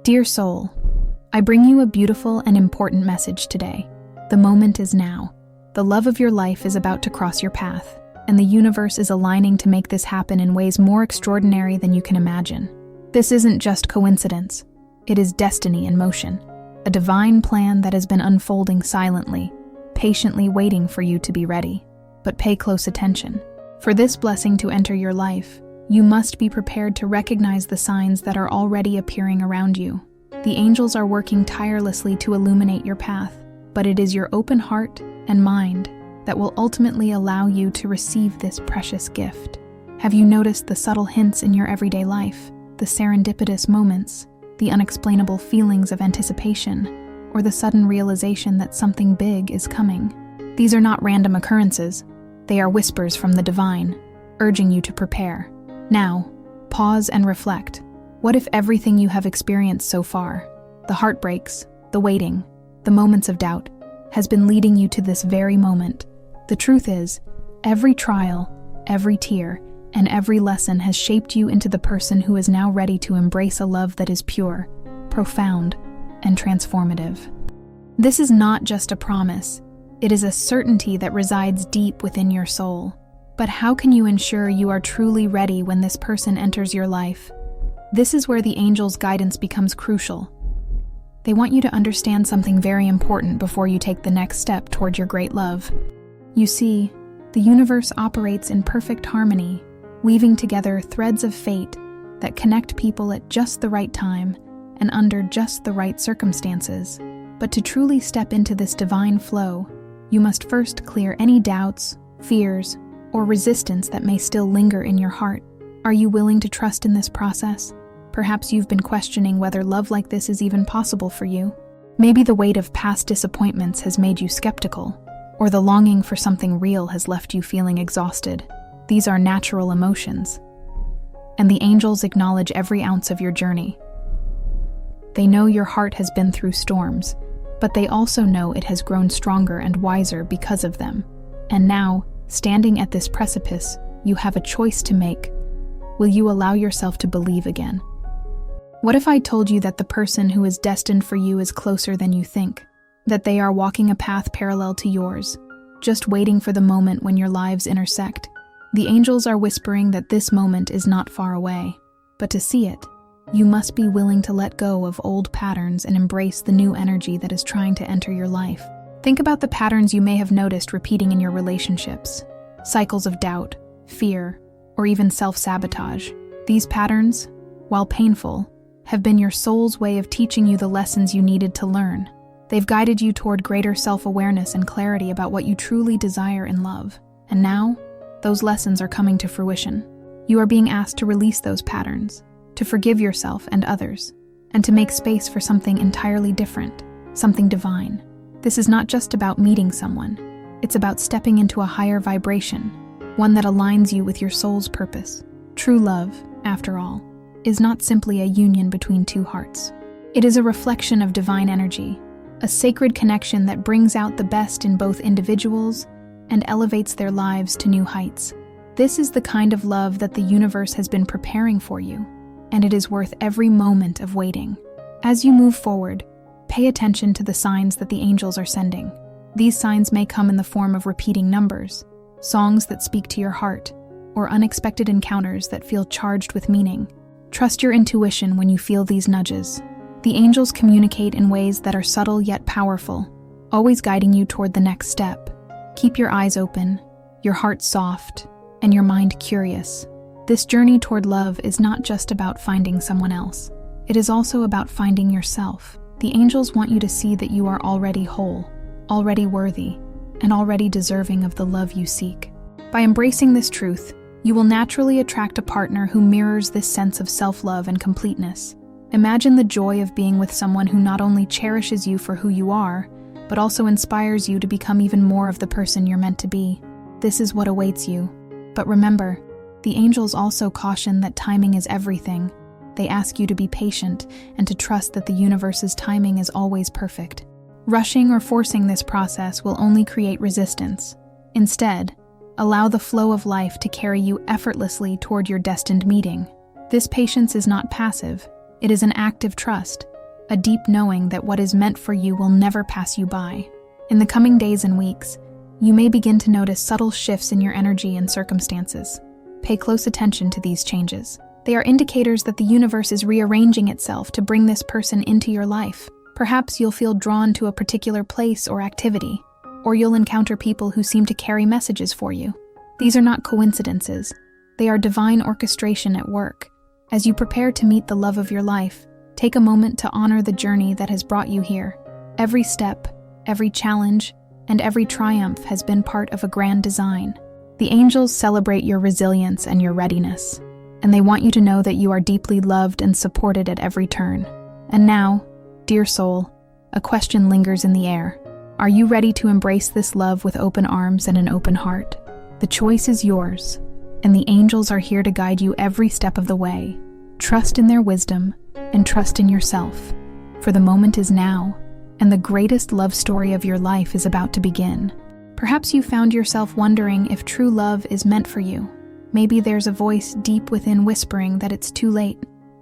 Dear soul, I bring you a beautiful and important message today. The moment is now. The love of your life is about to cross your path, and the universe is aligning to make this happen in ways more extraordinary than you can imagine. This isn't just coincidence. It is destiny in motion, a divine plan that has been unfolding silently, patiently waiting for you to be ready. But pay close attention. For this blessing to enter your life, you must be prepared to recognize the signs that are already appearing around you. The angels are working tirelessly to illuminate your path, but it is your open heart and mind that will ultimately allow you to receive this precious gift. Have you noticed the subtle hints in your everyday life, the serendipitous moments, the unexplainable feelings of anticipation, or the sudden realization that something big is coming? These are not random occurrences. They are whispers from the divine, urging you to prepare. Now, pause and reflect. What if everything you have experienced so far, the heartbreaks, the waiting, the moments of doubt, has been leading you to this very moment? The truth is, every trial, every tear, and every lesson has shaped you into the person who is now ready to embrace a love that is pure, profound, and transformative. This is not just a promise. It is a certainty that resides deep within your soul. But how can you ensure you are truly ready when this person enters your life? This is where the angels' guidance becomes crucial. They want you to understand something very important before you take the next step toward your great love. You see, the universe operates in perfect harmony, weaving together threads of fate that connect people at just the right time and under just the right circumstances. But to truly step into this divine flow, you must first clear any doubts, fears, or resistance that may still linger in your heart. Are you willing to trust in this process? Perhaps you've been questioning whether love like this is even possible for you. Maybe the weight of past disappointments has made you skeptical, or the longing for something real has left you feeling exhausted. These are natural emotions, and the angels acknowledge every ounce of your journey. They know your heart has been through storms, but they also know it has grown stronger and wiser because of them. And now, standing at this precipice, you have a choice to make. Will you allow yourself to believe again? What if I told you that the person who is destined for you is closer than you think? That they are walking a path parallel to yours, just waiting for the moment when your lives intersect? The angels are whispering that this moment is not far away. But to see it, you must be willing to let go of old patterns and embrace the new energy that is trying to enter your life. Think about the patterns you may have noticed repeating in your relationships. Cycles of doubt, fear, or even self-sabotage. These patterns, while painful, have been your soul's way of teaching you the lessons you needed to learn. They've guided you toward greater self-awareness and clarity about what you truly desire in love. And now, those lessons are coming to fruition. You are being asked to release those patterns, to forgive yourself and others, and to make space for something entirely different, something divine. This is not just about meeting someone. It's about stepping into a higher vibration, one that aligns you with your soul's purpose. True love, after all, is not simply a union between two hearts. It is a reflection of divine energy, a sacred connection that brings out the best in both individuals and elevates their lives to new heights. This is the kind of love that the universe has been preparing for you, and it is worth every moment of waiting. As you move forward, pay attention to the signs that the angels are sending. These signs may come in the form of repeating numbers, songs that speak to your heart, or unexpected encounters that feel charged with meaning. Trust your intuition when you feel these nudges. The angels communicate in ways that are subtle yet powerful, always guiding you toward the next step. Keep your eyes open, your heart soft, and your mind curious. This journey toward love is not just about finding someone else. It is also about finding yourself. The angels want you to see that you are already whole, already worthy, and already deserving of the love you seek. By embracing this truth, you will naturally attract a partner who mirrors this sense of self-love and completeness. Imagine the joy of being with someone who not only cherishes you for who you are, but also inspires you to become even more of the person you're meant to be. This is what awaits you. But remember, the angels also caution that timing is everything. They ask you to be patient and to trust that the universe's timing is always perfect. Rushing or forcing this process will only create resistance. Instead, allow the flow of life to carry you effortlessly toward your destined meeting. This patience is not passive. It is an active trust, a deep knowing that what is meant for you will never pass you by. In the coming days and weeks, you may begin to notice subtle shifts in your energy and circumstances. Pay close attention to these changes. They are indicators that the universe is rearranging itself to bring this person into your life. Perhaps you'll feel drawn to a particular place or activity, or you'll encounter people who seem to carry messages for you. These are not coincidences. They are divine orchestration at work. As you prepare to meet the love of your life, take a moment to honor the journey that has brought you here. Every step, every challenge, and every triumph has been part of a grand design. The angels celebrate your resilience and your readiness, and they want you to know that you are deeply loved and supported at every turn. And now, dear soul, a question lingers in the air. Are you ready to embrace this love with open arms and an open heart? The choice is yours, and the angels are here to guide you every step of the way. Trust in their wisdom and trust in yourself, for the moment is now, and the greatest love story of your life is about to begin. Perhaps you found yourself wondering if true love is meant for you. Maybe there's a voice deep within whispering that it's too late,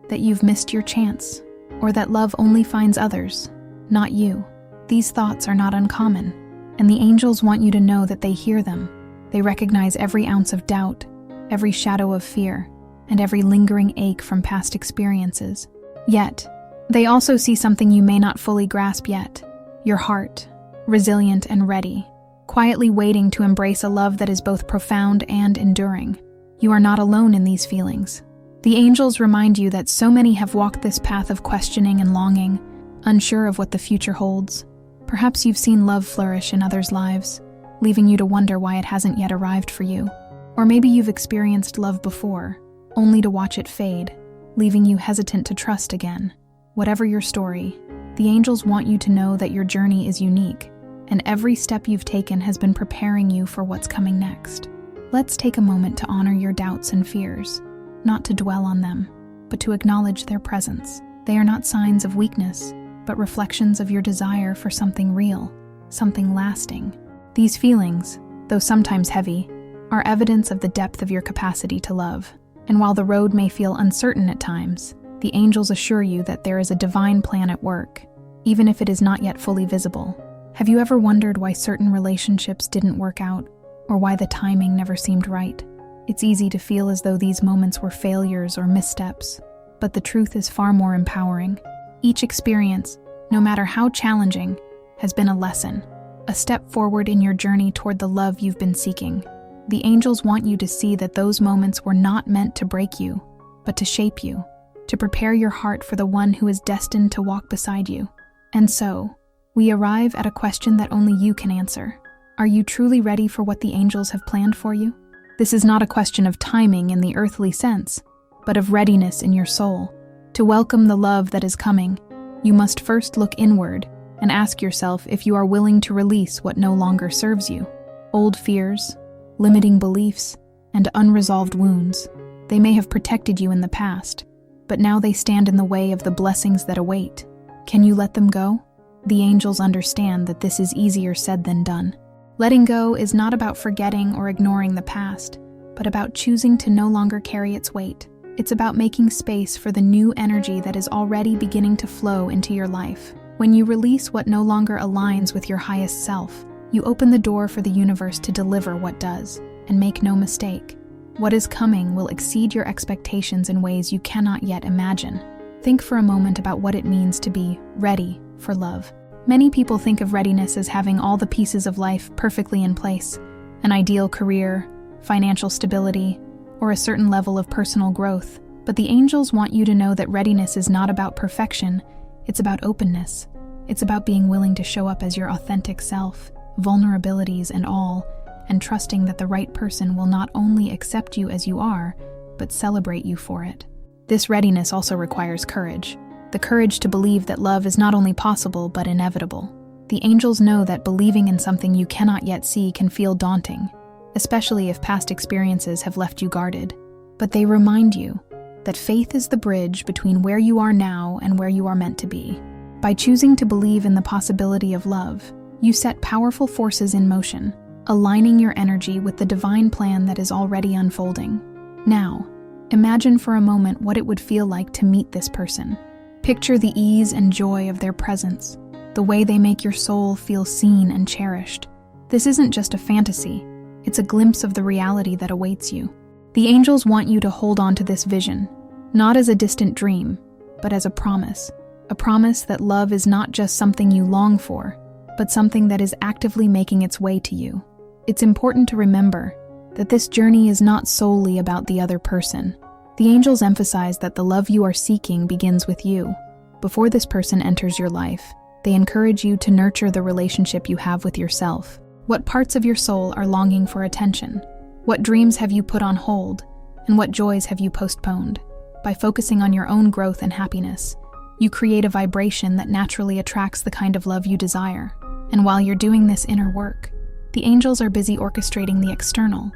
that you've missed your chance, or that love only finds others, not you. These thoughts are not uncommon, and the angels want you to know that they hear them. They recognize every ounce of doubt, every shadow of fear, and every lingering ache from past experiences. Yet, they also see something you may not fully grasp yet: your heart, resilient and ready, quietly waiting to embrace a love that is both profound and enduring. You are not alone in these feelings. The angels remind you that so many have walked this path of questioning and longing, unsure of what the future holds. Perhaps you've seen love flourish in others' lives, leaving you to wonder why it hasn't yet arrived for you. Or maybe you've experienced love before, only to watch it fade, leaving you hesitant to trust again. Whatever your story, the angels want you to know that your journey is unique, and every step you've taken has been preparing you for what's coming next. Let's take a moment to honor your doubts and fears, not to dwell on them, but to acknowledge their presence. They are not signs of weakness, but reflections of your desire for something real, something lasting. These feelings, though sometimes heavy, are evidence of the depth of your capacity to love. And while the road may feel uncertain at times, the angels assure you that there is a divine plan at work, even if it is not yet fully visible. Have you ever wondered why certain relationships didn't work out, or why the timing never seemed right? It's easy to feel as though these moments were failures or missteps, but the truth is far more empowering. Each experience, no matter how challenging, has been a lesson, a step forward in your journey toward the love you've been seeking. The angels want you to see that those moments were not meant to break you, but to shape you, to prepare your heart for the one who is destined to walk beside you. And so, we arrive at a question that only you can answer. Are you truly ready for what the angels have planned for you? This is not a question of timing in the earthly sense, but of readiness in your soul. To welcome the love that is coming, you must first look inward and ask yourself if you are willing to release what no longer serves you. Old fears, limiting beliefs, and unresolved wounds. They may have protected you in the past, but now they stand in the way of the blessings that await. Can you let them go? The angels understand that this is easier said than done. Letting go is not about forgetting or ignoring the past, but about choosing to no longer carry its weight. It's about making space for the new energy that is already beginning to flow into your life. When you release what no longer aligns with your highest self, you open the door for the universe to deliver what does. And make no mistake, what is coming will exceed your expectations in ways you cannot yet imagine. Think for a moment about what it means to be ready for love. Many people think of readiness as having all the pieces of life perfectly in place: an ideal career, financial stability, or a certain level of personal growth. But the angels want you to know that readiness is not about perfection, it's about openness. It's about being willing to show up as your authentic self, vulnerabilities and all, and trusting that the right person will not only accept you as you are, but celebrate you for it. This readiness also requires courage. The courage to believe that love is not only possible, but inevitable. The angels know that believing in something you cannot yet see can feel daunting, especially if past experiences have left you guarded. But they remind you that faith is the bridge between where you are now and where you are meant to be. By choosing to believe in the possibility of love, you set powerful forces in motion, aligning your energy with the divine plan that is already unfolding. Now, imagine for a moment what it would feel like to meet this person. Picture the ease and joy of their presence, the way they make your soul feel seen and cherished. This isn't just a fantasy, it's a glimpse of the reality that awaits you. The angels want you to hold on to this vision, not as a distant dream, but as a promise that love is not just something you long for, but something that is actively making its way to you. It's important to remember that this journey is not solely about the other person. The angels emphasize that the love you are seeking begins with you. Before this person enters your life, they encourage you to nurture the relationship you have with yourself. What parts of your soul are longing for attention? What dreams have you put on hold? And what joys have you postponed? By focusing on your own growth and happiness, you create a vibration that naturally attracts the kind of love you desire. And while you're doing this inner work, the angels are busy orchestrating the external.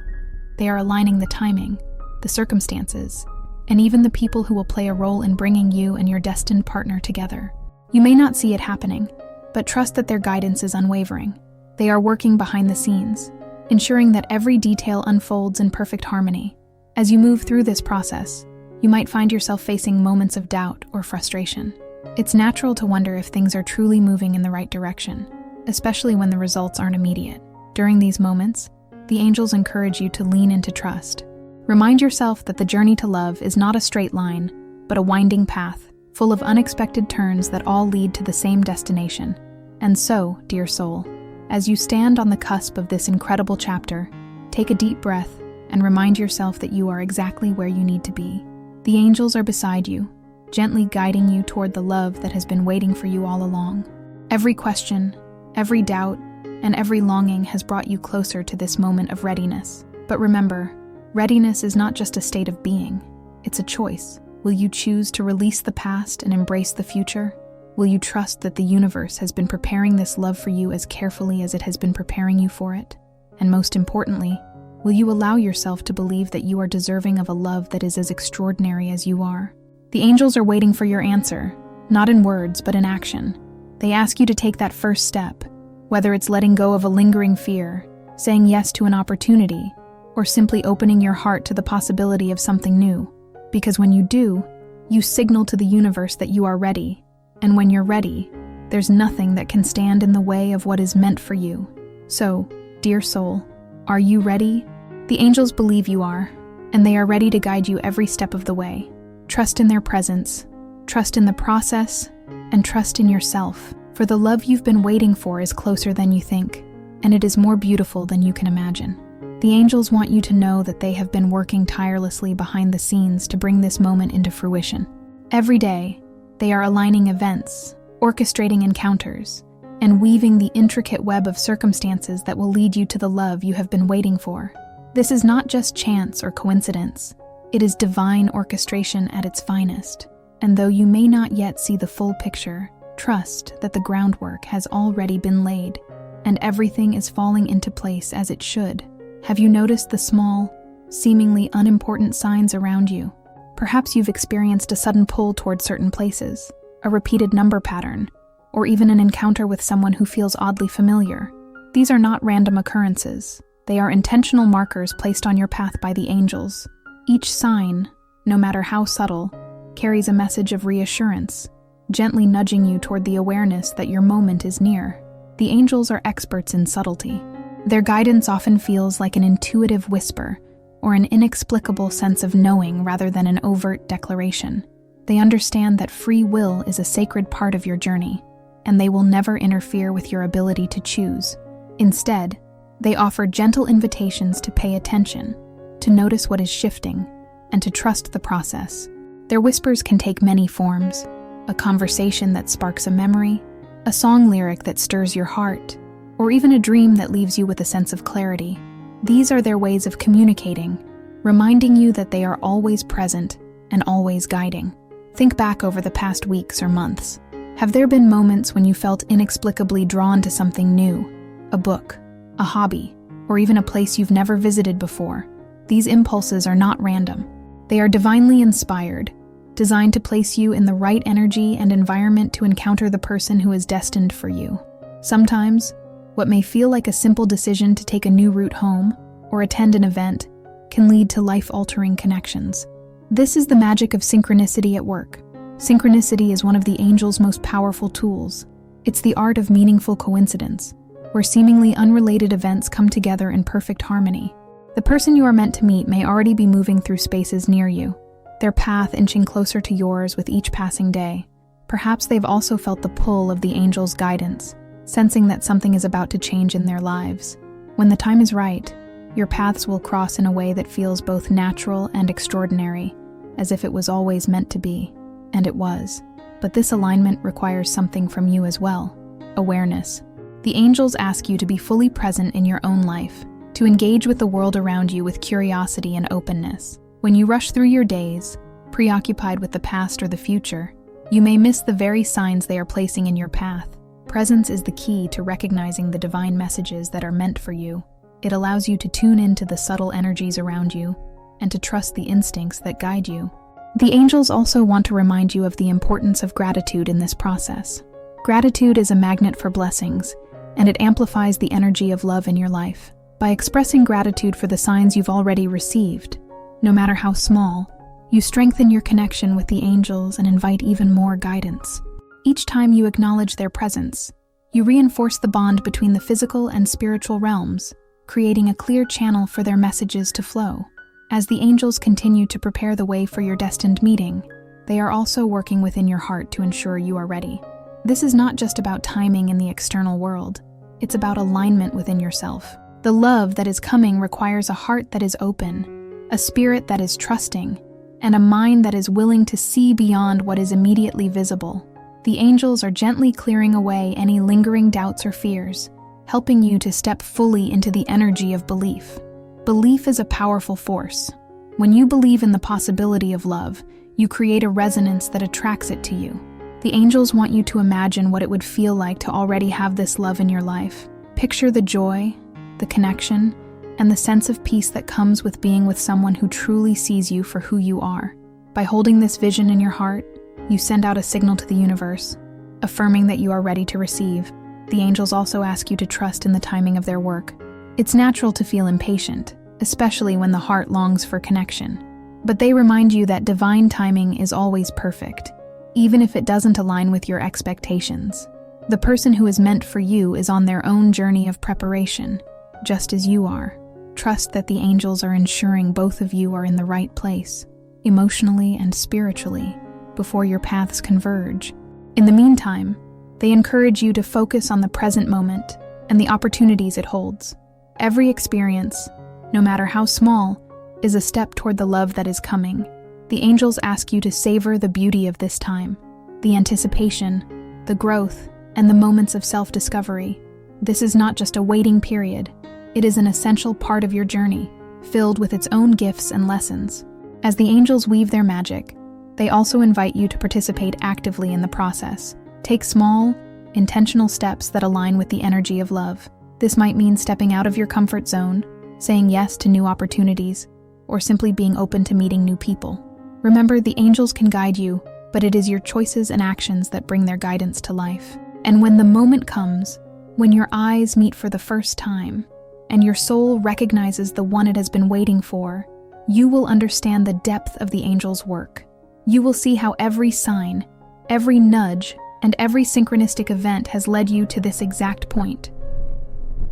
They are aligning the timing, the circumstances, and even the people who will play a role in bringing you and your destined partner together. You may not see it happening, but trust that their guidance is unwavering. They are working behind the scenes, ensuring that every detail unfolds in perfect harmony. As you move through this process, you might find yourself facing moments of doubt or frustration. It's natural to wonder if things are truly moving in the right direction, especially when the results aren't immediate. During these moments, the angels encourage you to lean into trust. Remind yourself that the journey to love is not a straight line, but a winding path, full of unexpected turns that all lead to the same destination. And so, dear soul, as you stand on the cusp of this incredible chapter, take a deep breath and remind yourself that you are exactly where you need to be. The angels are beside you, gently guiding you toward the love that has been waiting for you all along. Every question, every doubt, and every longing has brought you closer to this moment of readiness. But remember, readiness is not just a state of being, it's a choice. Will you choose to release the past and embrace the future? Will you trust that the universe has been preparing this love for you as carefully as it has been preparing you for it? And most importantly, will you allow yourself to believe that you are deserving of a love that is as extraordinary as you are? The angels are waiting for your answer, not in words, but in action. They ask you to take that first step, whether it's letting go of a lingering fear, saying yes to an opportunity, or simply opening your heart to the possibility of something new. Because when you do, you signal to the universe that you are ready. And when you're ready, there's nothing that can stand in the way of what is meant for you. So, dear soul, are you ready? The angels believe you are, and they are ready to guide you every step of the way. Trust in their presence, trust in the process, and trust in yourself. For the love you've been waiting for is closer than you think, and it is more beautiful than you can imagine. The angels want you to know that they have been working tirelessly behind the scenes to bring this moment into fruition. Every day, they are aligning events, orchestrating encounters, and weaving the intricate web of circumstances that will lead you to the love you have been waiting for. This is not just chance or coincidence, it is divine orchestration at its finest. And though you may not yet see the full picture, trust that the groundwork has already been laid, and everything is falling into place as it should. Have you noticed the small, seemingly unimportant signs around you? Perhaps you've experienced a sudden pull toward certain places, a repeated number pattern, or even an encounter with someone who feels oddly familiar. These are not random occurrences. They are intentional markers placed on your path by the angels. Each sign, no matter how subtle, carries a message of reassurance, gently nudging you toward the awareness that your moment is near. The angels are experts in subtlety. Their guidance often feels like an intuitive whisper, or an inexplicable sense of knowing rather than an overt declaration. They understand that free will is a sacred part of your journey, and they will never interfere with your ability to choose. Instead, they offer gentle invitations to pay attention, to notice what is shifting, and to trust the process. Their whispers can take many forms: a conversation that sparks a memory, a song lyric that stirs your heart, or even a dream that leaves you with a sense of clarity. These are their ways of communicating, reminding you that they are always present and always guiding. Think back over the past weeks or months. Have there been moments when you felt inexplicably drawn to something new? A book, a hobby, or even a place you've never visited before? These impulses are not random. They are divinely inspired, designed to place you in the right energy and environment to encounter the person who is destined for you. Sometimes, what may feel like a simple decision to take a new route home or attend an event can lead to life-altering connections. This is the magic of synchronicity at work. Synchronicity is one of the angels' most powerful tools. It's the art of meaningful coincidence, where seemingly unrelated events come together in perfect harmony. The person you are meant to meet may already be moving through spaces near you, their path inching closer to yours with each passing day. Perhaps they've also felt the pull of the angel's guidance, sensing that something is about to change in their lives. When the time is right, your paths will cross in a way that feels both natural and extraordinary, as if it was always meant to be. And it was. But this alignment requires something from you as well: awareness. The angels ask you to be fully present in your own life, to engage with the world around you with curiosity and openness. When you rush through your days, preoccupied with the past or the future, you may miss the very signs they are placing in your path. Presence is the key to recognizing the divine messages that are meant for you. It allows you to tune into the subtle energies around you and to trust the instincts that guide you. The angels also want to remind you of the importance of gratitude in this process. Gratitude is a magnet for blessings, and it amplifies the energy of love in your life. By expressing gratitude for the signs you've already received, no matter how small, you strengthen your connection with the angels and invite even more guidance. Each time you acknowledge their presence, you reinforce the bond between the physical and spiritual realms, creating a clear channel for their messages to flow. As the angels continue to prepare the way for your destined meeting, they are also working within your heart to ensure you are ready. This is not just about timing in the external world, it's about alignment within yourself. The love that is coming requires a heart that is open, a spirit that is trusting, and a mind that is willing to see beyond what is immediately visible. The angels are gently clearing away any lingering doubts or fears, helping you to step fully into the energy of belief. Belief is a powerful force. When you believe in the possibility of love, you create a resonance that attracts it to you. The angels want you to imagine what it would feel like to already have this love in your life. Picture the joy, the connection, and the sense of peace that comes with being with someone who truly sees you for who you are. By holding this vision in your heart, you send out a signal to the universe, affirming that you are ready to receive. The angels also ask you to trust in the timing of their work. It's natural to feel impatient, especially when the heart longs for connection. But they remind you that divine timing is always perfect, even if it doesn't align with your expectations. The person who is meant for you is on their own journey of preparation, just as you are. Trust that the angels are ensuring both of you are in the right place, emotionally and spiritually, before your paths converge. In the meantime, they encourage you to focus on the present moment and the opportunities it holds. Every experience, no matter how small, is a step toward the love that is coming. The angels ask you to savor the beauty of this time, the anticipation, the growth, and the moments of self-discovery. This is not just a waiting period. It is an essential part of your journey, filled with its own gifts and lessons. As the angels weave their magic, they also invite you to participate actively in the process. Take small, intentional steps that align with the energy of love. This might mean stepping out of your comfort zone, saying yes to new opportunities, or simply being open to meeting new people. Remember, the angels can guide you, but it is your choices and actions that bring their guidance to life. And when the moment comes, when your eyes meet for the first time, and your soul recognizes the one it has been waiting for, you will understand the depth of the angel's work. You will see how every sign, every nudge, and every synchronistic event has led you to this exact point.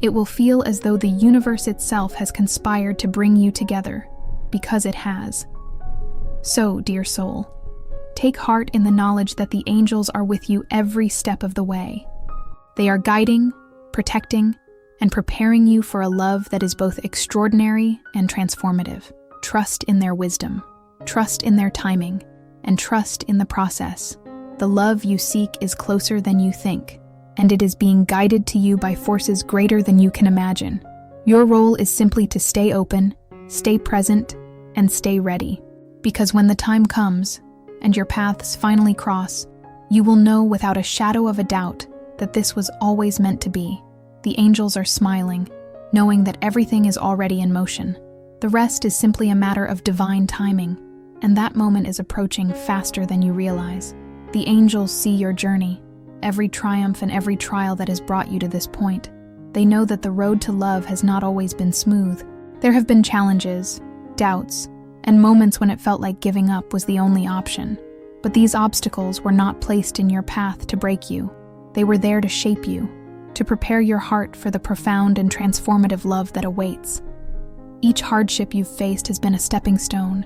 It will feel as though the universe itself has conspired to bring you together, because it has. So, dear soul, take heart in the knowledge that the angels are with you every step of the way. They are guiding, protecting, and preparing you for a love that is both extraordinary and transformative. Trust in their wisdom, trust in their timing, and trust in the process. The love you seek is closer than you think, and it is being guided to you by forces greater than you can imagine. Your role is simply to stay open, stay present, and stay ready. Because when the time comes, and your paths finally cross, you will know without a shadow of a doubt that this was always meant to be. The angels are smiling, knowing that everything is already in motion. The rest is simply a matter of divine timing, and that moment is approaching faster than you realize. The angels see your journey, every triumph and every trial that has brought you to this point. They know that the road to love has not always been smooth. There have been challenges, doubts, and moments when it felt like giving up was the only option. But these obstacles were not placed in your path to break you. They were there to shape you, to prepare your heart for the profound and transformative love that awaits. Each hardship you've faced has been a stepping stone,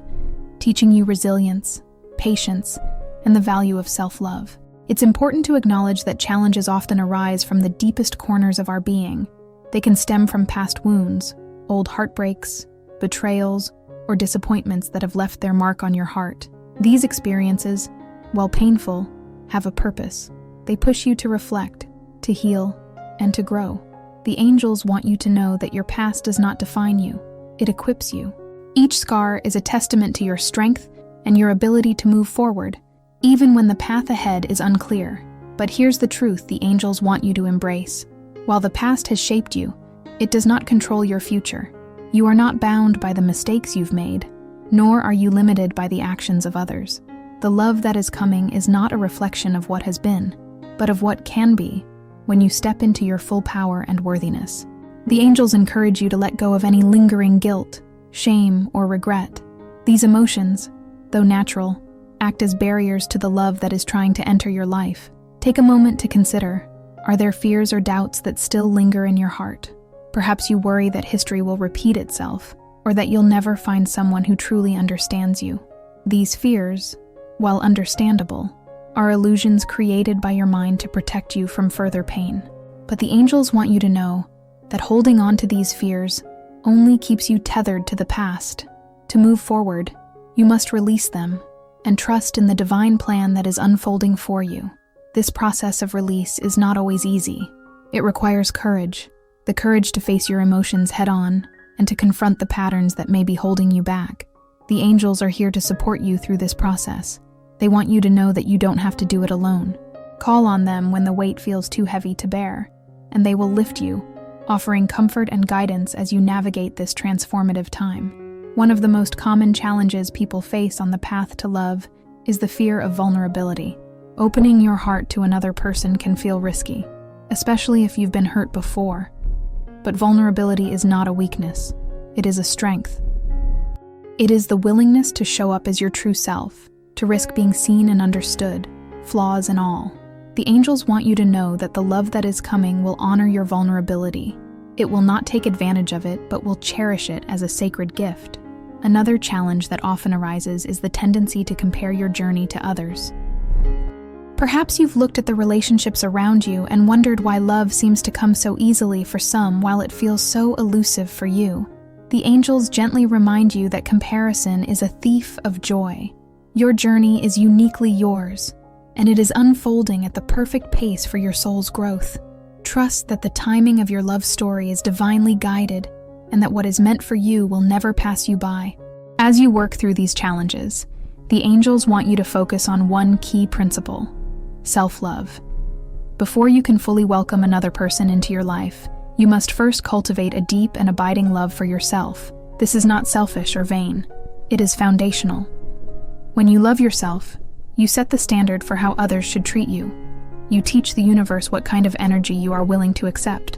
teaching you resilience, patience, and the value of self-love. It's important to acknowledge that challenges often arise from the deepest corners of our being. They can stem from past wounds, old heartbreaks, betrayals, or disappointments that have left their mark on your heart. These experiences, while painful, have a purpose. They push you to reflect, to heal, and to grow. The angels want you to know that your past does not define you. It equips you. Each scar is a testament to your strength and your ability to move forward, even when the path ahead is unclear. But here's the truth the angels want you to embrace. While the past has shaped you, it does not control your future. You are not bound by the mistakes you've made, nor are you limited by the actions of others. The love that is coming is not a reflection of what has been, but of what can be when you step into your full power and worthiness. The angels encourage you to let go of any lingering guilt, shame, or regret. These emotions, though natural, act as barriers to the love that is trying to enter your life. Take a moment to consider, are there fears or doubts that still linger in your heart? Perhaps you worry that history will repeat itself, or that you'll never find someone who truly understands you. These fears, while understandable, are illusions created by your mind to protect you from further pain. But the angels want you to know that holding on to these fears only keeps you tethered to the past. To move forward, you must release them and trust in the divine plan that is unfolding for you. This process of release is not always easy. It requires courage, the courage to face your emotions head-on and to confront the patterns that may be holding you back. The angels are here to support you through this process. They want you to know that you don't have to do it alone. Call on them when the weight feels too heavy to bear, and they will lift you, offering comfort and guidance as you navigate this transformative time. One of the most common challenges people face on the path to love is the fear of vulnerability. Opening your heart to another person can feel risky, especially if you've been hurt before. But vulnerability is not a weakness. It is a strength. It is the willingness to show up as your true self, to risk being seen and understood, flaws and all. The angels want you to know that the love that is coming will honor your vulnerability. It will not take advantage of it, but will cherish it as a sacred gift. Another challenge that often arises is the tendency to compare your journey to others. Perhaps you've looked at the relationships around you and wondered why love seems to come so easily for some while it feels so elusive for you. The angels gently remind you that comparison is a thief of joy. Your journey is uniquely yours, and it is unfolding at the perfect pace for your soul's growth. Trust that the timing of your love story is divinely guided, and that what is meant for you will never pass you by. As you work through these challenges, the angels want you to focus on one key principle: self-love. Before you can fully welcome another person into your life, you must first cultivate a deep and abiding love for yourself. This is not selfish or vain. It is foundational. When you love yourself, you set the standard for how others should treat you. You teach the universe what kind of energy you are willing to accept.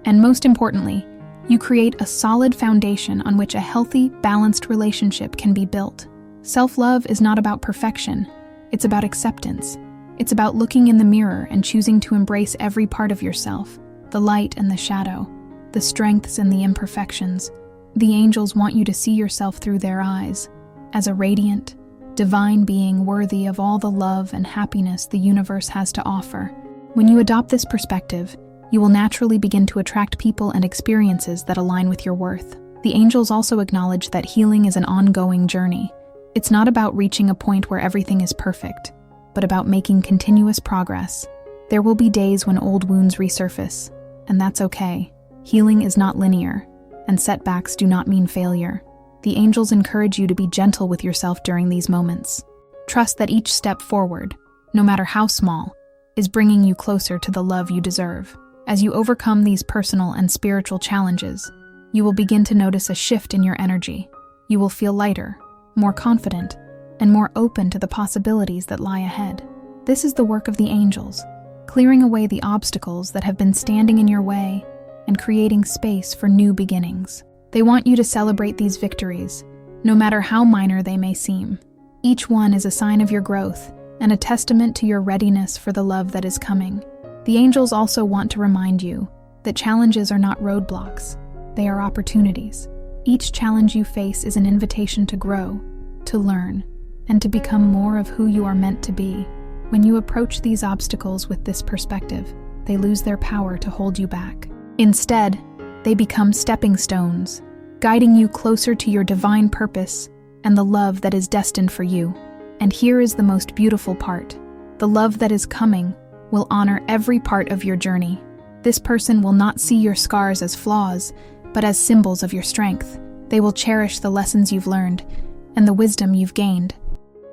And most importantly, you create a solid foundation on which a healthy, balanced relationship can be built. Self-love is not about perfection. It's about acceptance. It's about looking in the mirror and choosing to embrace every part of yourself, the light and the shadow, the strengths and the imperfections. The angels want you to see yourself through their eyes, as a radiant, divine being worthy of all the love and happiness the universe has to offer. When you adopt this perspective, you will naturally begin to attract people and experiences that align with your worth. The angels also acknowledge that healing is an ongoing journey. It's not about reaching a point where everything is perfect, but about making continuous progress. There will be days when old wounds resurface, and that's okay. Healing is not linear, and setbacks do not mean failure. The angels encourage you to be gentle with yourself during these moments. Trust that each step forward, no matter how small, is bringing you closer to the love you deserve. As you overcome these personal and spiritual challenges, you will begin to notice a shift in your energy. You will feel lighter, more confident, and more open to the possibilities that lie ahead. This is the work of the angels, clearing away the obstacles that have been standing in your way and creating space for new beginnings. They want you to celebrate these victories, no matter how minor they may seem. Each one is a sign of your growth and a testament to your readiness for the love that is coming. The angels also want to remind you that challenges are not roadblocks, they are opportunities. Each challenge you face is an invitation to grow, to learn, and to become more of who you are meant to be. When you approach these obstacles with this perspective, they lose their power to hold you back. Instead, they become stepping stones, guiding you closer to your divine purpose and the love that is destined for you. And here is the most beautiful part. The love that is coming will honor every part of your journey. This person will not see your scars as flaws, but as symbols of your strength. They will cherish the lessons you've learned and the wisdom you've gained.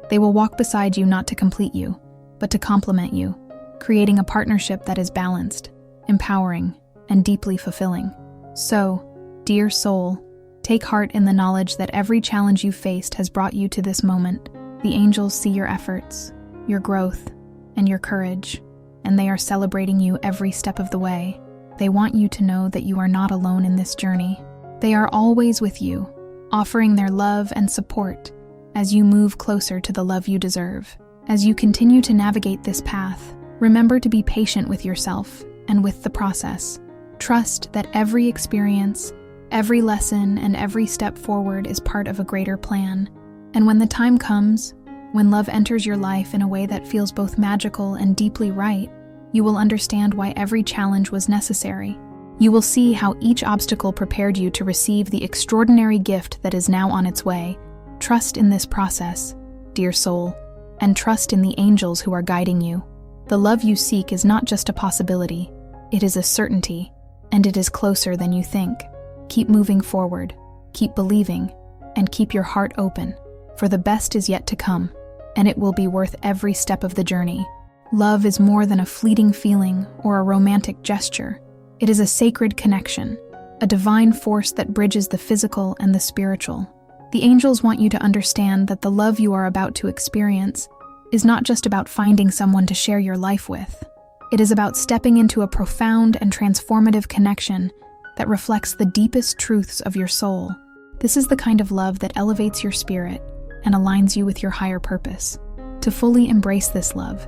They will walk beside you not to complete you, but to complement you, creating a partnership that is balanced, empowering, and deeply fulfilling. So, dear soul, take heart in the knowledge that every challenge you've faced has brought you to this moment. The angels see your efforts, your growth, and your courage, and they are celebrating you every step of the way. They want you to know that you are not alone in this journey. They are always with you, offering their love and support as you move closer to the love you deserve. As you continue to navigate this path, remember to be patient with yourself and with the process. Trust that every experience, every lesson, and every step forward is part of a greater plan. And when the time comes, when love enters your life in a way that feels both magical and deeply right, you will understand why every challenge was necessary. You will see how each obstacle prepared you to receive the extraordinary gift that is now on its way. Trust in this process, dear soul, and trust in the angels who are guiding you. The love you seek is not just a possibility, it is a certainty, and it is closer than you think. Keep moving forward, keep believing, and keep your heart open, for the best is yet to come, and it will be worth every step of the journey. Love is more than a fleeting feeling or a romantic gesture. It is a sacred connection, a divine force that bridges the physical and the spiritual. The angels want you to understand that the love you are about to experience is not just about finding someone to share your life with. It is about stepping into a profound and transformative connection that reflects the deepest truths of your soul. This is the kind of love that elevates your spirit and aligns you with your higher purpose. To fully embrace this love,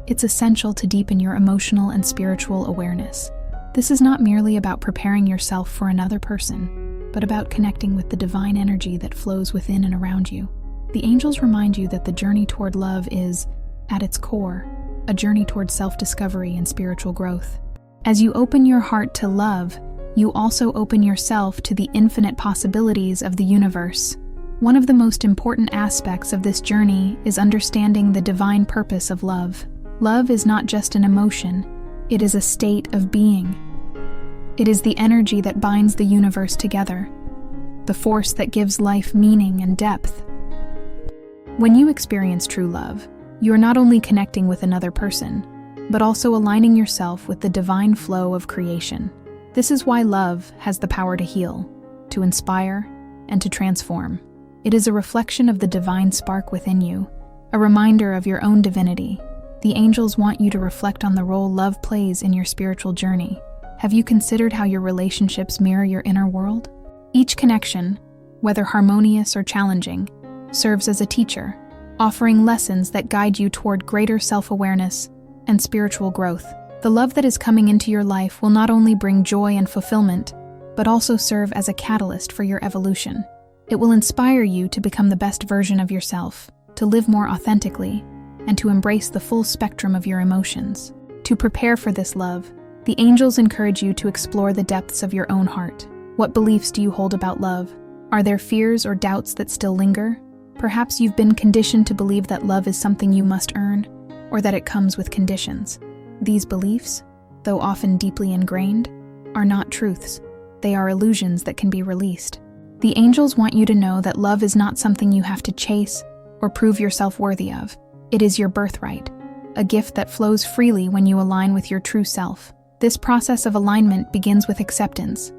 it's essential to deepen your emotional and spiritual awareness. This is not merely about preparing yourself for another person, but about connecting with the divine energy that flows within and around you. The angels remind you that the journey toward love is, at its core, a journey toward self-discovery and spiritual growth. As you open your heart to love, you also open yourself to the infinite possibilities of the universe. One of the most important aspects of this journey is understanding the divine purpose of love. Love is not just an emotion, it is a state of being. It is the energy that binds the universe together, the force that gives life meaning and depth. When you experience true love, you are not only connecting with another person, but also aligning yourself with the divine flow of creation. This is why love has the power to heal, to inspire, and to transform. It is a reflection of the divine spark within you, a reminder of your own divinity. The angels want you to reflect on the role love plays in your spiritual journey. Have you considered how your relationships mirror your inner world? Each connection, whether harmonious or challenging, serves as a teacher, offering lessons that guide you toward greater self-awareness and spiritual growth. The love that is coming into your life will not only bring joy and fulfillment, but also serve as a catalyst for your evolution. It will inspire you to become the best version of yourself, to live more authentically, and to embrace the full spectrum of your emotions. To prepare for this love, the angels encourage you to explore the depths of your own heart. What beliefs do you hold about love? Are there fears or doubts that still linger? Perhaps you've been conditioned to believe that love is something you must earn, or that it comes with conditions. These beliefs, though often deeply ingrained, are not truths. They are illusions that can be released. The angels want you to know that love is not something you have to chase or prove yourself worthy of. It is your birthright, a gift that flows freely when you align with your true self. This process of alignment begins with acceptance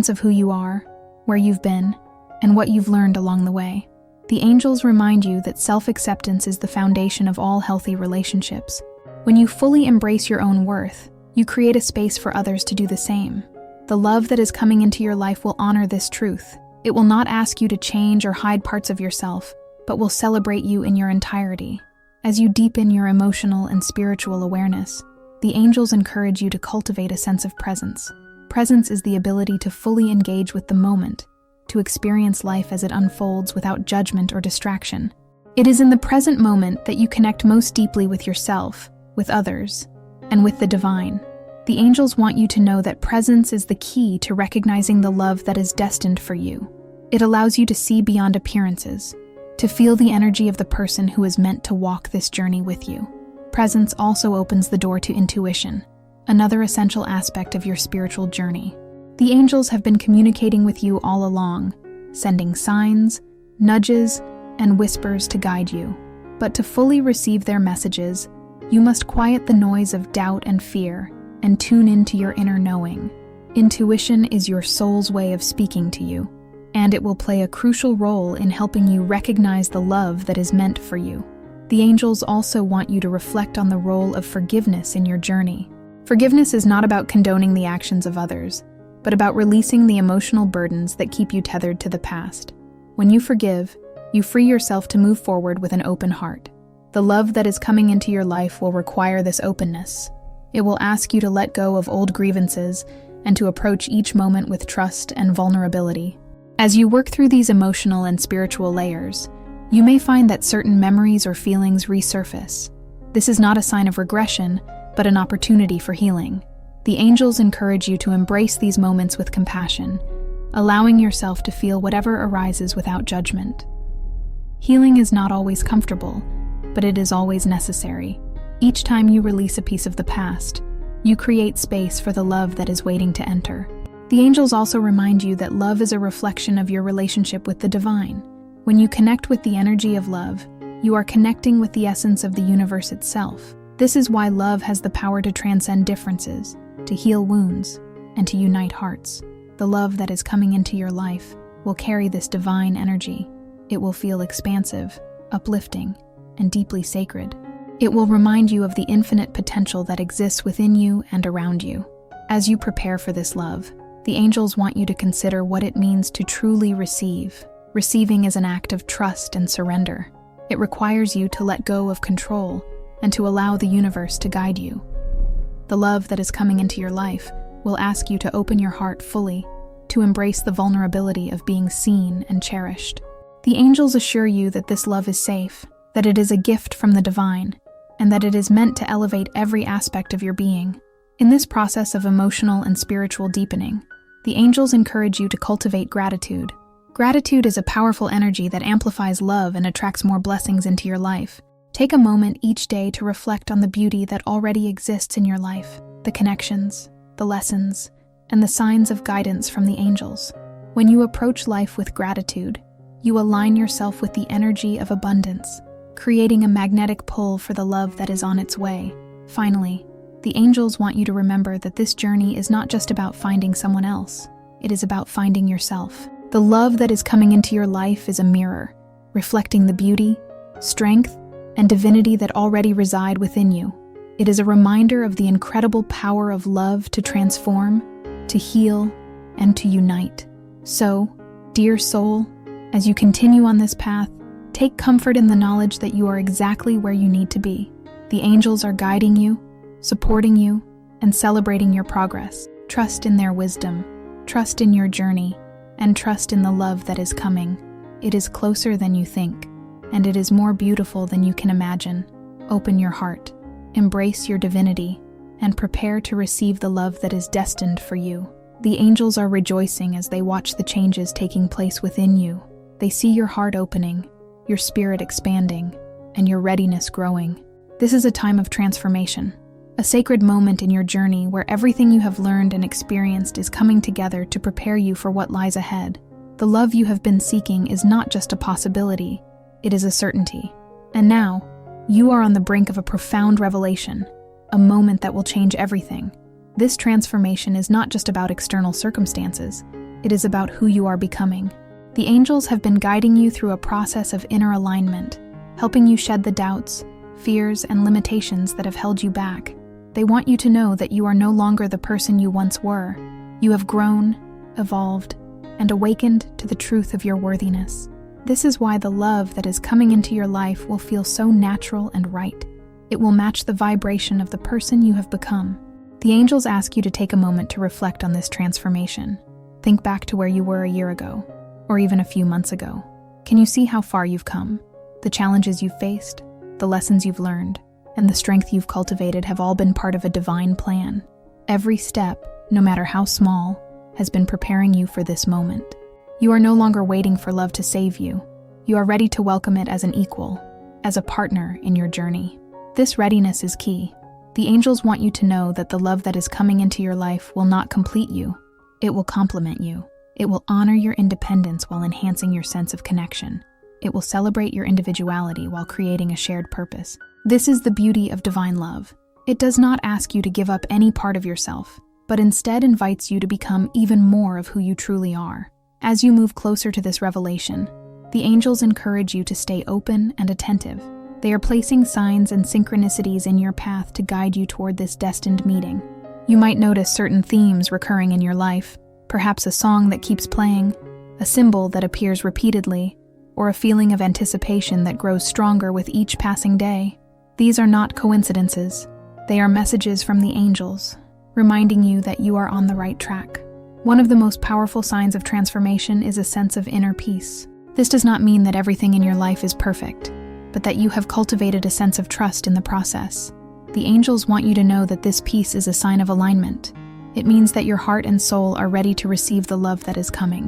of who you are, where you've been, and what you've learned along the way. The angels remind you that self-acceptance is the foundation of all healthy relationships. When you fully embrace your own worth, you create a space for others to do the same. The love that is coming into your life will honor this truth. It will not ask you to change or hide parts of yourself, but will celebrate you in your entirety. As you deepen your emotional and spiritual awareness, the angels encourage you to cultivate a sense of presence. Presence is the ability to fully engage with the moment, to experience life as it unfolds without judgment or distraction. It is in the present moment that you connect most deeply with yourself, with others, and with the divine. The angels want you to know that presence is the key to recognizing the love that is destined for you. It allows you to see beyond appearances, to feel the energy of the person who is meant to walk this journey with you. Presence also opens the door to intuition, another essential aspect of your spiritual journey. The angels have been communicating with you all along, sending signs, nudges, and whispers to guide you. But to fully receive their messages, you must quiet the noise of doubt and fear and tune into your inner knowing. Intuition is your soul's way of speaking to you, and it will play a crucial role in helping you recognize the love that is meant for you. The angels also want you to reflect on the role of forgiveness in your journey. Forgiveness is not about condoning the actions of others, but about releasing the emotional burdens that keep you tethered to the past. When you forgive, you free yourself to move forward with an open heart. The love that is coming into your life will require this openness. It will ask you to let go of old grievances and to approach each moment with trust and vulnerability. As you work through these emotional and spiritual layers, you may find that certain memories or feelings resurface. This is not a sign of regression, but an opportunity for healing. The angels encourage you to embrace these moments with compassion, allowing yourself to feel whatever arises without judgment. Healing is not always comfortable, but it is always necessary. Each time you release a piece of the past, you create space for the love that is waiting to enter. The angels also remind you that love is a reflection of your relationship with the divine. When you connect with the energy of love, you are connecting with the essence of the universe itself. This is why love has the power to transcend differences, to heal wounds, and to unite hearts. The love that is coming into your life will carry this divine energy. It will feel expansive, uplifting, and deeply sacred. It will remind you of the infinite potential that exists within you and around you. As you prepare for this love, the angels want you to consider what it means to truly receive. Receiving is an act of trust and surrender. It requires you to let go of control and to allow the universe to guide you. The love that is coming into your life will ask you to open your heart fully, to embrace the vulnerability of being seen and cherished. The angels assure you that this love is safe, that it is a gift from the divine, and that it is meant to elevate every aspect of your being. In this process of emotional and spiritual deepening, the angels encourage you to cultivate gratitude. Gratitude is a powerful energy that amplifies love and attracts more blessings into your life. Take a moment each day to reflect on the beauty that already exists in your life, the connections, the lessons, and the signs of guidance from the angels. When you approach life with gratitude, you align yourself with the energy of abundance, creating a magnetic pull for the love that is on its way. Finally, the angels want you to remember that this journey is not just about finding someone else. It is about finding yourself. The love that is coming into your life is a mirror, reflecting the beauty, strength, and divinity that already reside within you. It is a reminder of the incredible power of love to transform, to heal, and to unite. So, dear soul, as you continue on this path, take comfort in the knowledge that you are exactly where you need to be. The angels are guiding you, supporting you, and celebrating your progress. Trust in their wisdom, trust in your journey, and trust in the love that is coming. It is closer than you think, and it is more beautiful than you can imagine. Open your heart, embrace your divinity, and prepare to receive the love that is destined for you. The angels are rejoicing as they watch the changes taking place within you. They see your heart opening, your spirit expanding, and your readiness growing. This is a time of transformation, a sacred moment in your journey where everything you have learned and experienced is coming together to prepare you for what lies ahead. The love you have been seeking is not just a possibility, it is a certainty. And now, you are on the brink of a profound revelation, a moment that will change everything. This transformation is not just about external circumstances, it is about who you are becoming. The angels have been guiding you through a process of inner alignment, helping you shed the doubts, fears, and limitations that have held you back. They want you to know that you are no longer the person you once were. You have grown, evolved, and awakened to the truth of your worthiness. This is why the love that is coming into your life will feel so natural and right. It will match the vibration of the person you have become. The angels ask you to take a moment to reflect on this transformation. Think back to where you were a year ago, or even a few months ago. Can you see how far you've come? The challenges you've faced, the lessons you've learned, and the strength you've cultivated have all been part of a divine plan. Every step, no matter how small, has been preparing you for this moment. You are no longer waiting for love to save you. You are ready to welcome it as an equal, as a partner in your journey. This readiness is key. The angels want you to know that the love that is coming into your life will not complete you. It will complement you. It will honor your independence while enhancing your sense of connection. It will celebrate your individuality while creating a shared purpose. This is the beauty of divine love. It does not ask you to give up any part of yourself, but instead invites you to become even more of who you truly are. As you move closer to this revelation, the angels encourage you to stay open and attentive. They are placing signs and synchronicities in your path to guide you toward this destined meeting. You might notice certain themes recurring in your life, perhaps a song that keeps playing, a symbol that appears repeatedly, or a feeling of anticipation that grows stronger with each passing day. These are not coincidences. They are messages from the angels, reminding you that you are on the right track. One of the most powerful signs of transformation is a sense of inner peace. This does not mean that everything in your life is perfect, but that you have cultivated a sense of trust in the process. The angels want you to know that this peace is a sign of alignment. It means that your heart and soul are ready to receive the love that is coming.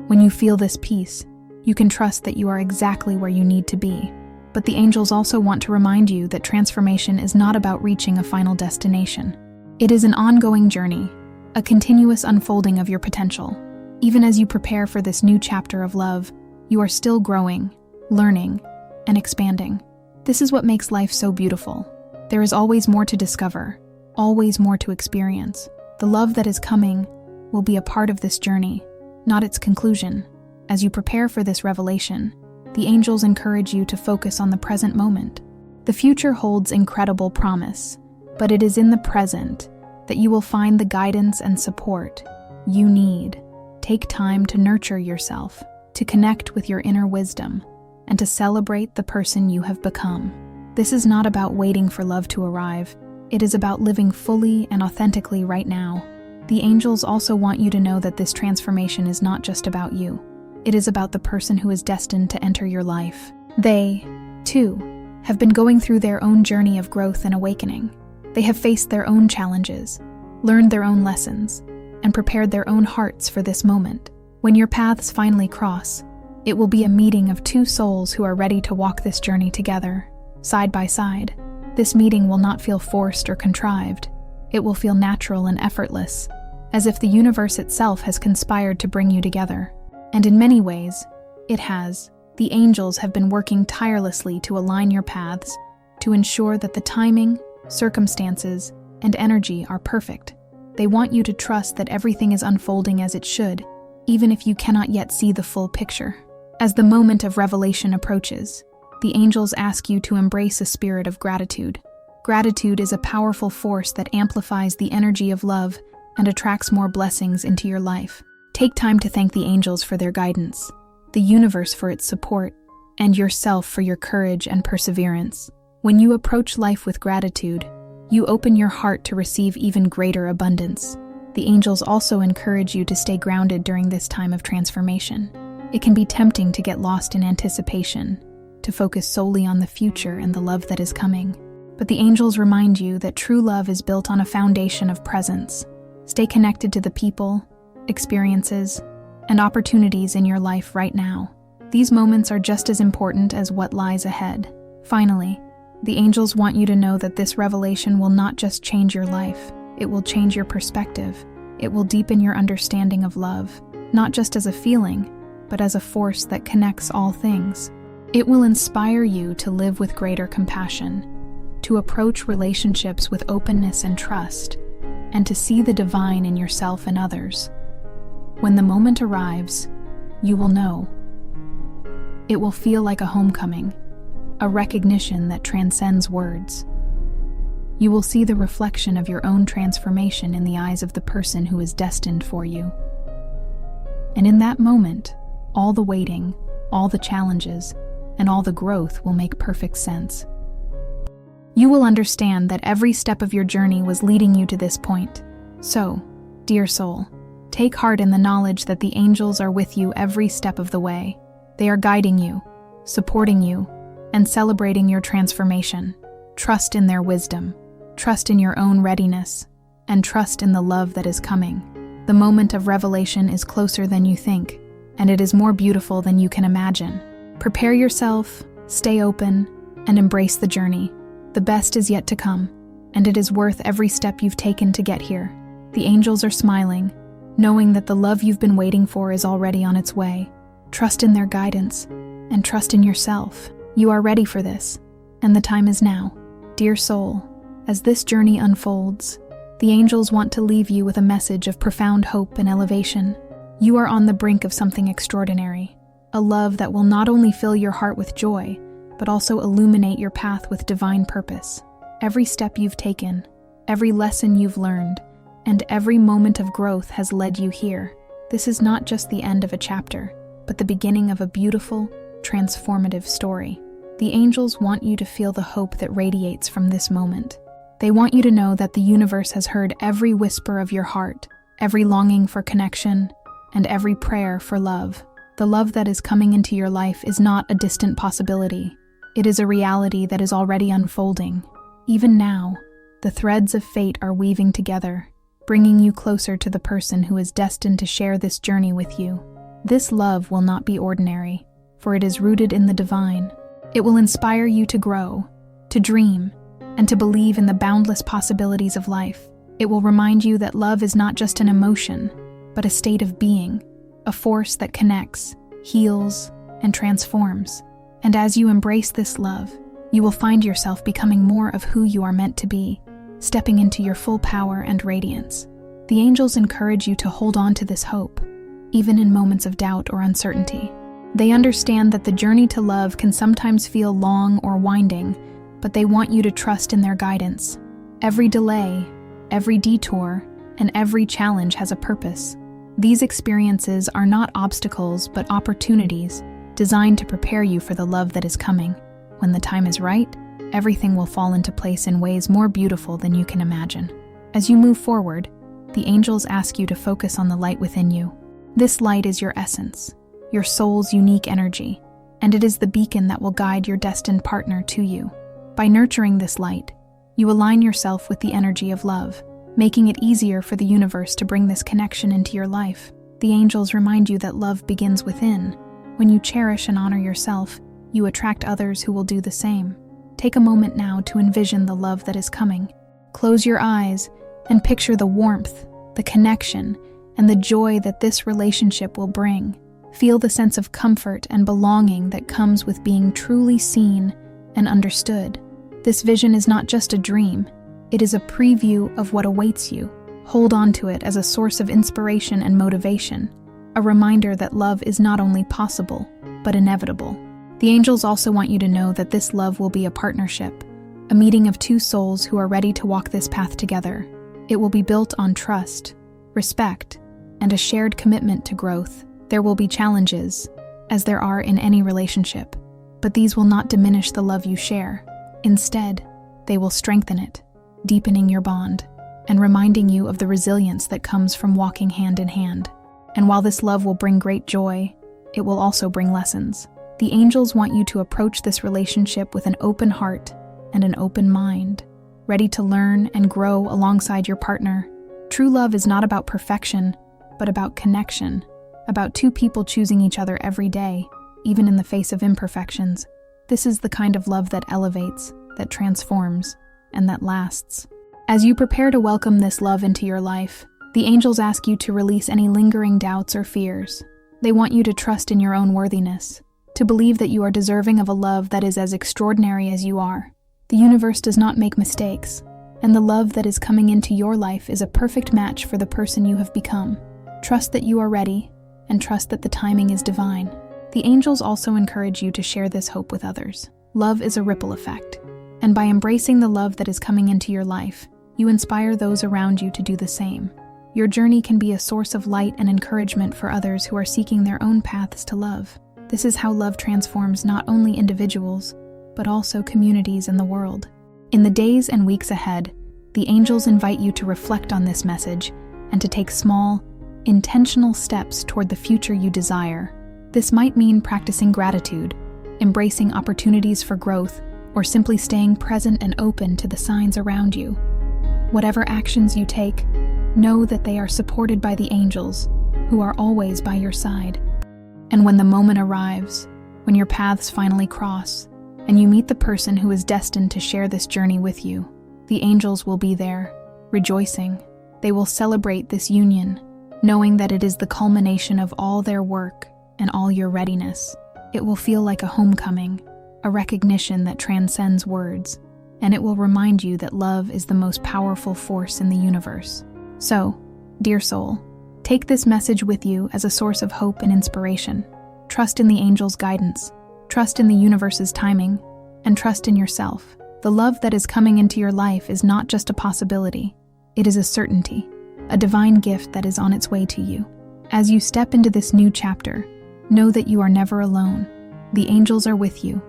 When you feel this peace, you can trust that you are exactly where you need to be. But the angels also want to remind you that transformation is not about reaching a final destination. It is an ongoing journey, a continuous unfolding of your potential. Even as you prepare for this new chapter of love, you are still growing, learning, and expanding. This is what makes life so beautiful. There is always more to discover, always more to experience. The love that is coming will be a part of this journey, not its conclusion. As you prepare for this revelation, the angels encourage you to focus on the present moment. The future holds incredible promise, but it is in the present that you will find the guidance and support you need. Take time to nurture yourself, to connect with your inner wisdom, and to celebrate the person you have become. This is not about waiting for love to arrive. It is about living fully and authentically right now. The angels also want you to know that this transformation is not just about you. It is about the person who is destined to enter your life. They, too, have been going through their own journey of growth and awakening. They have faced their own challenges, learned their own lessons, and prepared their own hearts for this moment. When your paths finally cross, it will be a meeting of two souls who are ready to walk this journey together, side by side. This meeting will not feel forced or contrived. It will feel natural and effortless, as if the universe itself has conspired to bring you together. And in many ways, it has. The angels have been working tirelessly to align your paths, to ensure that the timing, circumstances, and energy are perfect. They want you to trust that everything is unfolding as it should, even if you cannot yet see the full picture. As the moment of revelation approaches, the angels ask you to embrace a spirit of gratitude. Gratitude is a powerful force that amplifies the energy of love and attracts more blessings into your life. Take time to thank the angels for their guidance, the universe for its support, and yourself for your courage and perseverance. When you approach life with gratitude, you open your heart to receive even greater abundance. The angels also encourage you to stay grounded during this time of transformation. It can be tempting to get lost in anticipation, to focus solely on the future and the love that is coming. But the angels remind you that true love is built on a foundation of presence. Stay connected to the people, experiences, and opportunities in your life right now. These moments are just as important as what lies ahead. Finally, the angels want you to know that this revelation will not just change your life, it will change your perspective. It will deepen your understanding of love, not just as a feeling, but as a force that connects all things. It will inspire you to live with greater compassion, to approach relationships with openness and trust, and to see the divine in yourself and others. When the moment arrives, you will know. It will feel like a homecoming, a recognition that transcends words. You will see the reflection of your own transformation in the eyes of the person who is destined for you. And in that moment, all the waiting, all the challenges, and all the growth will make perfect sense. You will understand that every step of your journey was leading you to this point. So, dear soul, take heart in the knowledge that the angels are with you every step of the way. They are guiding you, supporting you, and celebrating your transformation. Trust in their wisdom, trust in your own readiness, and trust in the love that is coming. The moment of revelation is closer than you think, and it is more beautiful than you can imagine. Prepare yourself, stay open, and embrace the journey. The best is yet to come, and it is worth every step you've taken to get here. The angels are smiling, knowing that the love you've been waiting for is already on its way. Trust in their guidance, and trust in yourself. You are ready for this, and the time is now. Dear soul, as this journey unfolds, the angels want to leave you with a message of profound hope and elevation. You are on the brink of something extraordinary, a love that will not only fill your heart with joy, but also illuminate your path with divine purpose. Every step you've taken, every lesson you've learned, and every moment of growth has led you here. This is not just the end of a chapter, but the beginning of a beautiful, transformative story. The angels want you to feel the hope that radiates from this moment. They want you to know that the universe has heard every whisper of your heart, every longing for connection, and every prayer for love. The love that is coming into your life is not a distant possibility. It is a reality that is already unfolding. Even now, the threads of fate are weaving together, bringing you closer to the person who is destined to share this journey with you. This love will not be ordinary, for it is rooted in the divine. It will inspire you to grow, to dream, and to believe in the boundless possibilities of life. It will remind you that love is not just an emotion, but a state of being, a force that connects, heals, and transforms. And as you embrace this love, you will find yourself becoming more of who you are meant to be, stepping into your full power and radiance. The angels encourage you to hold on to this hope, even in moments of doubt or uncertainty. They understand that the journey to love can sometimes feel long or winding, but they want you to trust in their guidance. Every delay, every detour, and every challenge has a purpose. These experiences are not obstacles, but opportunities designed to prepare you for the love that is coming. When the time is right, everything will fall into place in ways more beautiful than you can imagine. As you move forward, the angels ask you to focus on the light within you. This light is your essence, your soul's unique energy, and it is the beacon that will guide your destined partner to you. By nurturing this light, you align yourself with the energy of love, making it easier for the universe to bring this connection into your life. The angels remind you that love begins within. When you cherish and honor yourself, you attract others who will do the same. Take a moment now to envision the love that is coming. Close your eyes and picture the warmth, the connection, and the joy that this relationship will bring. Feel the sense of comfort and belonging that comes with being truly seen and understood. This vision is not just a dream, it is a preview of what awaits you. Hold on to it as a source of inspiration and motivation, a reminder that love is not only possible, but inevitable. The angels also want you to know that this love will be a partnership, a meeting of two souls who are ready to walk this path together. It will be built on trust, respect, and a shared commitment to growth. There will be challenges, as there are in any relationship, but these will not diminish the love you share. Instead, they will strengthen it, deepening your bond, and reminding you of the resilience that comes from walking hand in hand. And while this love will bring great joy, it will also bring lessons. The angels want you to approach this relationship with an open heart and an open mind, ready to learn and grow alongside your partner. True love is not about perfection, but about connection, about two people choosing each other every day, even in the face of imperfections. This is the kind of love that elevates, that transforms, and that lasts. As you prepare to welcome this love into your life, the angels ask you to release any lingering doubts or fears. They want you to trust in your own worthiness, to believe that you are deserving of a love that is as extraordinary as you are. The universe does not make mistakes, and the love that is coming into your life is a perfect match for the person you have become. Trust that you are ready, and trust that the timing is divine. The angels also encourage you to share this hope with others. Love is a ripple effect, and by embracing the love that is coming into your life, you inspire those around you to do the same. Your journey can be a source of light and encouragement for others who are seeking their own paths to love. This is how love transforms not only individuals, but also communities and the world. In the days and weeks ahead, the angels invite you to reflect on this message and to take small, intentional steps toward the future you desire. This might mean practicing gratitude, embracing opportunities for growth, or simply staying present and open to the signs around you. Whatever actions you take, know that they are supported by the angels, who are always by your side. And when the moment arrives, when your paths finally cross, and you meet the person who is destined to share this journey with you, the angels will be there, rejoicing. They will celebrate this union, knowing that it is the culmination of all their work and all your readiness. It will feel like a homecoming, a recognition that transcends words, and it will remind you that love is the most powerful force in the universe. So, dear soul, take this message with you as a source of hope and inspiration. Trust in the angels' guidance, trust in the universe's timing, and trust in yourself. The love that is coming into your life is not just a possibility, it is a certainty, a divine gift that is on its way to you. As you step into this new chapter, know that you are never alone. The angels are with you,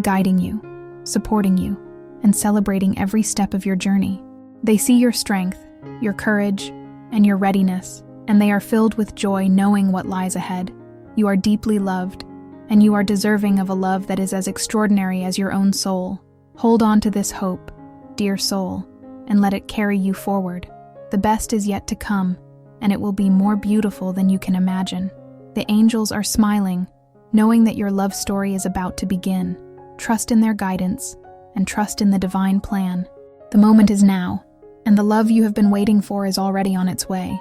guiding you, supporting you, and celebrating every step of your journey. They see your strength, your courage, and your readiness, and they are filled with joy knowing what lies ahead. You are deeply loved, and you are deserving of a love that is as extraordinary as your own soul. Hold on to this hope, dear soul, and let it carry you forward. The best is yet to come, and it will be more beautiful than you can imagine. The angels are smiling, knowing that your love story is about to begin. Trust in their guidance, and trust in the divine plan. The moment is now, and the love you have been waiting for is already on its way.